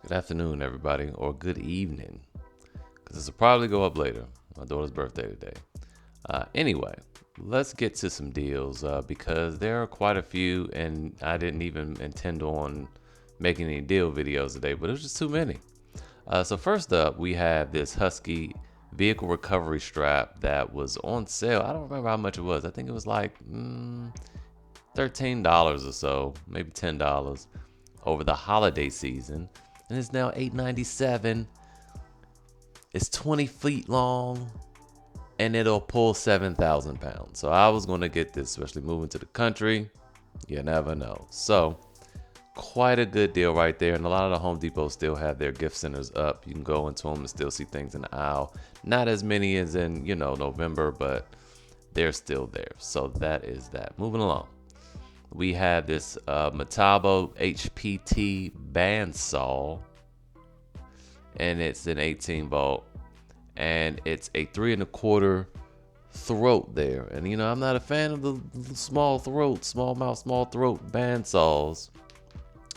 Good afternoon, everybody, or good evening, because this will probably go up later. My daughter's birthday today. Anyway, let's get to some deals because there are quite a few, and I didn't even intend on making any deal videos today, but it was just too many. So first up, we have this Husky vehicle recovery strap that was on sale. I don't remember how much it was. I think it was like $13 or so, maybe $10 over the holiday season, and it's now $8.97. It's 20 feet long, and it'll pull 7,000 pounds. So I was going to get this, especially moving to the country. You never know. So quite a good deal right there. And a lot of the Home Depot still have their gift centers up. You can go into them and still see things in the aisle. Not as many as in, November, but they're still there. So that is that. Moving along. We have this Metabo HPT bandsaw, and it's an 18 volt, and it's a 3 1/4 throat there. And I'm not a fan of the small throat, small mouth, small throat bandsaws,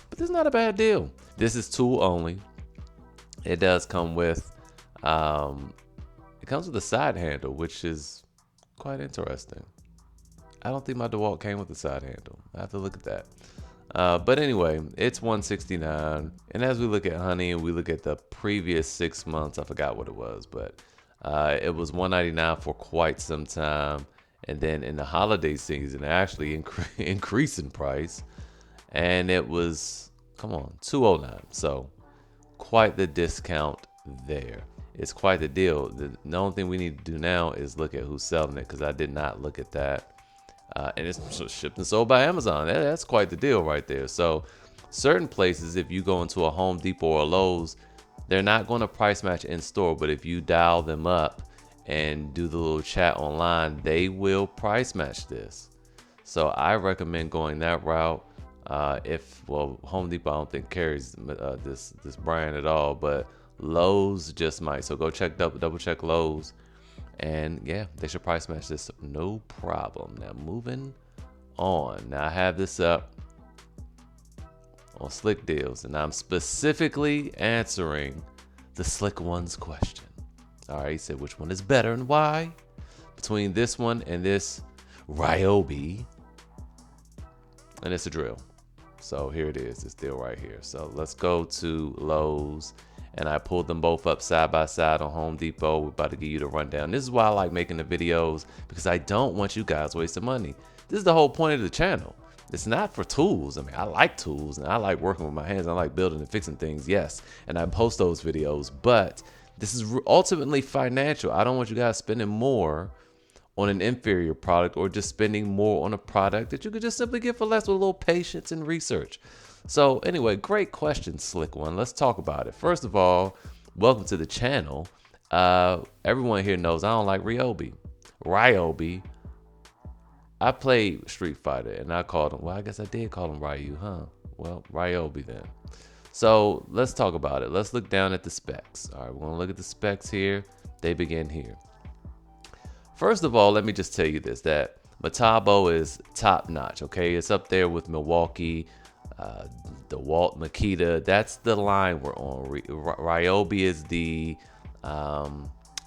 but this is not a bad deal. This is tool only. It does come with, it comes with a side handle, which is quite interesting. I don't think my DeWalt came with a side handle. I have to look at that. But anyway, it's $169. And as we look at Honey and we look at the previous 6 months, I forgot what it was, but it was $199 for quite some time. And then in the holiday season, it actually increased in price. And it was, come on, $209. So quite the discount there. It's quite the deal. The only thing we need to do now is look at who's selling it, because I did not look at that. And it's shipped and sold by Amazon. That's quite the deal right there. So certain places, if you go into a Home Depot or a Lowe's, they're not going to price match in store. But if you dial them up and do the little chat online, they will price match this. So I recommend going that route. Home Depot I don't think carries this brand at all, but Lowe's just might. So go double check Lowe's. And yeah, they should price match this, no problem. Now moving on. Now I have this up on Slick Deals, and I'm specifically answering the Slick One's question. All right, he said which one is better and why between this one and this Ryobi, and it's a drill. So here it is, this deal right here. So let's go to Lowe's. And I pulled them both up side by side on Home Depot. We're about to give you the rundown. This is why I like making the videos, because I don't want you guys wasting money. This is the whole point of the channel. It's not for tools. I mean, I like tools and I like working with my hands. I like building and fixing things, yes. And I post those videos, but this is ultimately financial. I don't want you guys spending more on an inferior product, or just spending more on a product that you could just simply get for less with a little patience and research. So anyway, great question, Slick One. Let's talk about it. First of all, welcome to the channel. Everyone here knows I don't like Ryobi. I played Street Fighter and I called him, well, I guess I did call him Ryu, huh? Well, Ryobi then. So let's talk about it. Let's look down at the specs. All right, we're gonna look at the specs here. They begin here. First of all, let me just tell you this, that Metabo is top notch, okay? It's up there with Milwaukee, DeWalt, Makita. That's the line we're on. Ryobi is the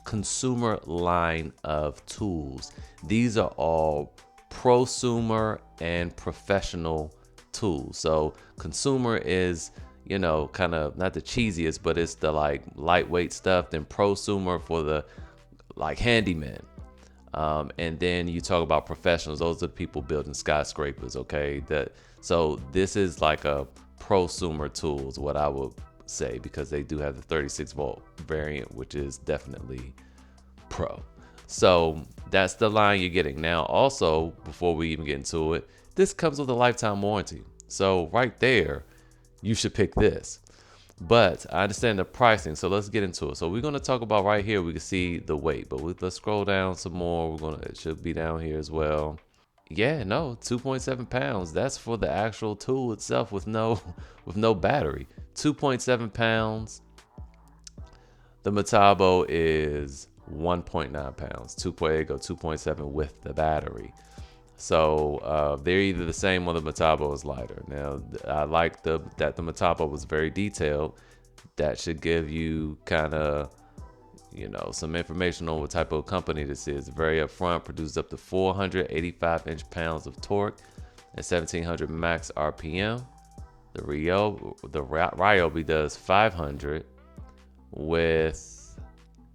consumer line of tools. These are all prosumer and professional tools. So consumer is, kind of not the cheesiest, but it's the like lightweight stuff. Then prosumer for the like handyman. And then you talk about professionals. Those are the people building skyscrapers, okay? So this is like a prosumer tools, what I would say, because they do have the 36 volt variant, which is definitely pro. So that's the line you're getting. Now, also, before we even get into it, this comes with a lifetime warranty. So right there, you should pick this. But I understand the pricing, so let's get into it. So we're going to talk about right here. We can see the weight, but let's scroll down some more. It should be down here as well. Yeah, no, 2.7 pounds. That's for the actual tool itself with no battery. 2.7 pounds. The Metabo is 1.9 pounds. 2.7 with the battery. So they're either the same or the Metabo is lighter. Now, I like that the Metabo was very detailed. That should give you kind of, some information on what type of company this is. Very upfront, produces up to 485 inch-pounds of torque and 1700 max RPM. The Ryobi does 500 with,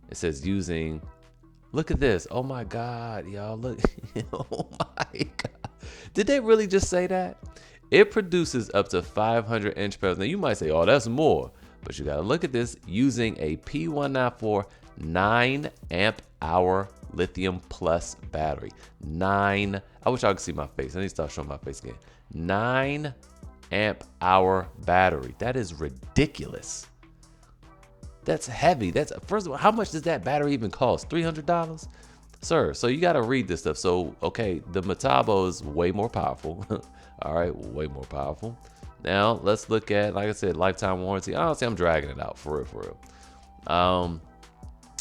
it says using, look at this. Oh my God, y'all, look. Oh my God. Did they really just say that? It produces up to 500 inch-pounds. Now you might say, oh, that's more. But you got to look at this, using a P194 9 amp hour lithium plus battery. I wish I could see my face. I need to start showing my face again. 9 amp hour battery. That is ridiculous. That's heavy. First of all, how much does that battery even cost? $300? Sir, so you got to read this stuff. So, okay, the Metabo is way more powerful. All right, way more powerful. Now, let's look at, like I said, lifetime warranty. Honestly, I'm dragging it out for real.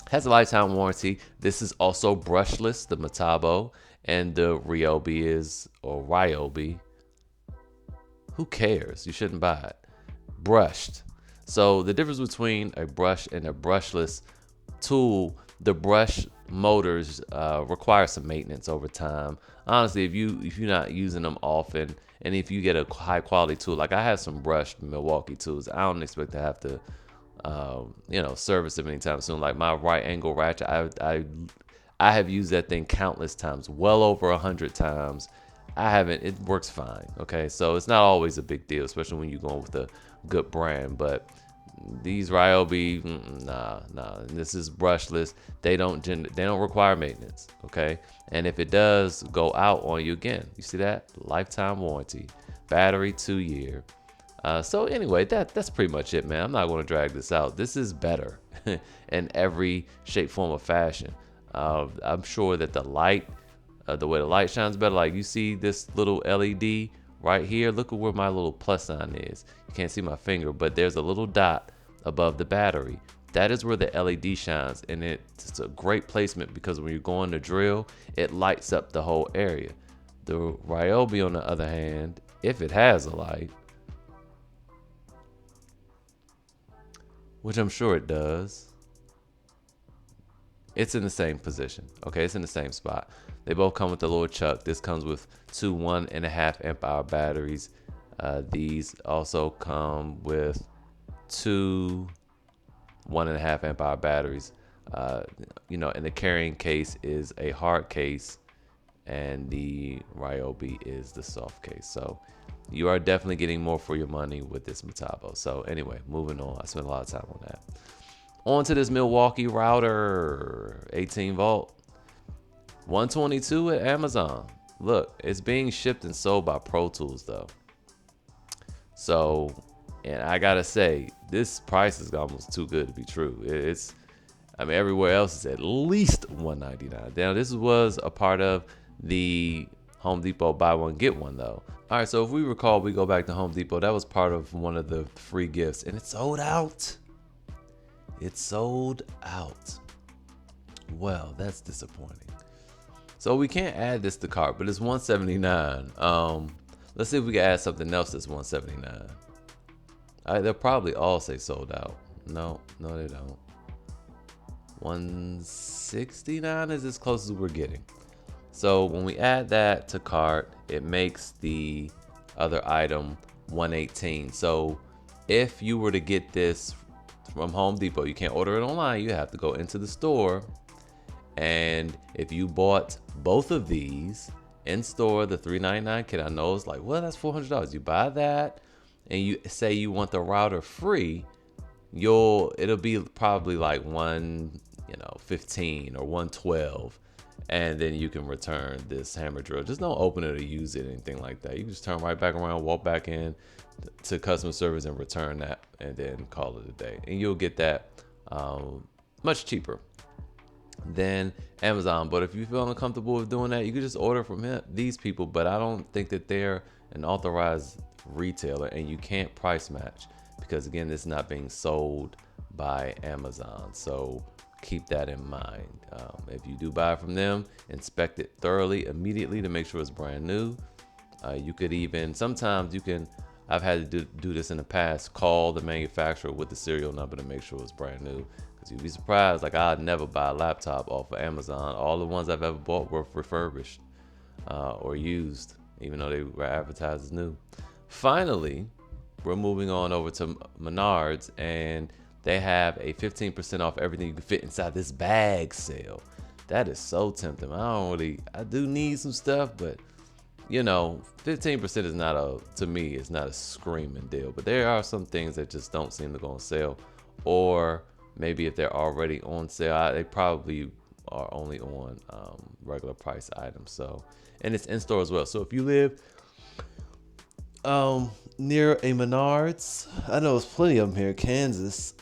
Has a lifetime warranty. This is also brushless, the Metabo, and the Ryobi. Who cares? You shouldn't buy it. Brushed. So the difference between a brush and a brushless tool, the brush motors require some maintenance over time. Honestly, if you're not using them often, and if you get a high quality tool, like I have some brushed Milwaukee tools, I don't expect to have to service them anytime soon. Like my right angle ratchet, I have used that thing countless times, well over 100 times. It works fine. Okay, so it's not always a big deal, especially when you're going with a good brand. But these Ryobi, nah. This is brushless. They don't require maintenance. Okay, and if it does go out on you again, you see that lifetime warranty, battery 2-year. So anyway, that's pretty much it, man. I'm not going to drag this out. This is better in every shape, form, or fashion. I'm sure that the light, the way the light shines better. Like you see this little LED right here. Look at where my little plus sign is. You can't see my finger, but there's a little dot above the battery. That is where the LED shines, and it's a great placement because when you're going to drill, it lights up the whole area. The Ryobi, on the other hand, if it has a light, which I'm sure it does, it's in the same position. Okay, it's in the same spot. They both come with a little chuck. This comes with two 1.5 amp hour batteries. These also come with two 1.5 amp hour batteries. And the carrying case is a hard case, and the Ryobi is the soft case. So you are definitely getting more for your money with this Metabo. So anyway, moving on. I spent a lot of time on that. On to this Milwaukee Router 18 volt. 122 at Amazon. Look, it's being shipped and sold by Pro Tools though. So, and I gotta say, this price is almost too good to be true. Everywhere else is at least $199. Now, this was a part of the Home Depot buy one get one though. All right, so if we recall, we go back to Home Depot. That was part of one of the free gifts, and it sold out. It sold out. Well, that's disappointing. So we can't add this to cart, but it's $179. Let's see if we can add something else that's $179. They'll probably all say sold out. No, they don't. $169 is as close as we're getting. So when we add that to cart, it makes the other item $118. So if you were to get this from Home Depot, you can't order it online. You have to go into the store. And if you bought both of these in store, the $399 kit, I know it's like, well, that's $400. You buy that and you say you want the router free, it'll be probably like $115 or $112. And then you can return this hammer drill. Just don't open it or use it, anything like that. You can just turn right back around, walk back in to customer service and return that, and then call it a day. And you'll get that much cheaper than Amazon. But if you feel uncomfortable with doing that, you can just order from these people. But I don't think that they're an authorized retailer, and you can't price match because, again, this is not being sold by Amazon. So keep that in mind. If you do buy from them, inspect it thoroughly immediately to make sure it's brand new. You could even, sometimes you can I've had to do this in the past. Call the manufacturer with the serial number to make sure it's brand new. Because you'd be surprised. Like, I'd never buy a laptop off of Amazon. All the ones I've ever bought were refurbished or used, even though they were advertised as new. Finally, we're moving on over to Menards, and they have a 15% off everything you can fit inside this bag sale. That is so tempting. I do need some stuff, but you know, 15% is not to me, it's not a screaming deal. But there are some things that just don't seem to go on sale, or maybe if they're already on sale, they probably are only on regular price items. So, and it's in store as well. So if you live near a Menards, I know there's plenty of them here in Kansas.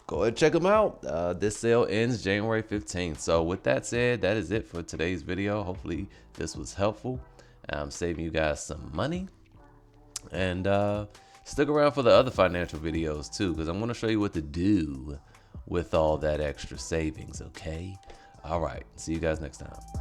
Go ahead and check them out. This sale ends January 15th. So with that said, that is it for today's video. Hopefully this was helpful. I'm saving you guys some money. And stick around for the other financial videos too, because I'm going to show you what to do with all that extra savings, okay? All right. See you guys next time.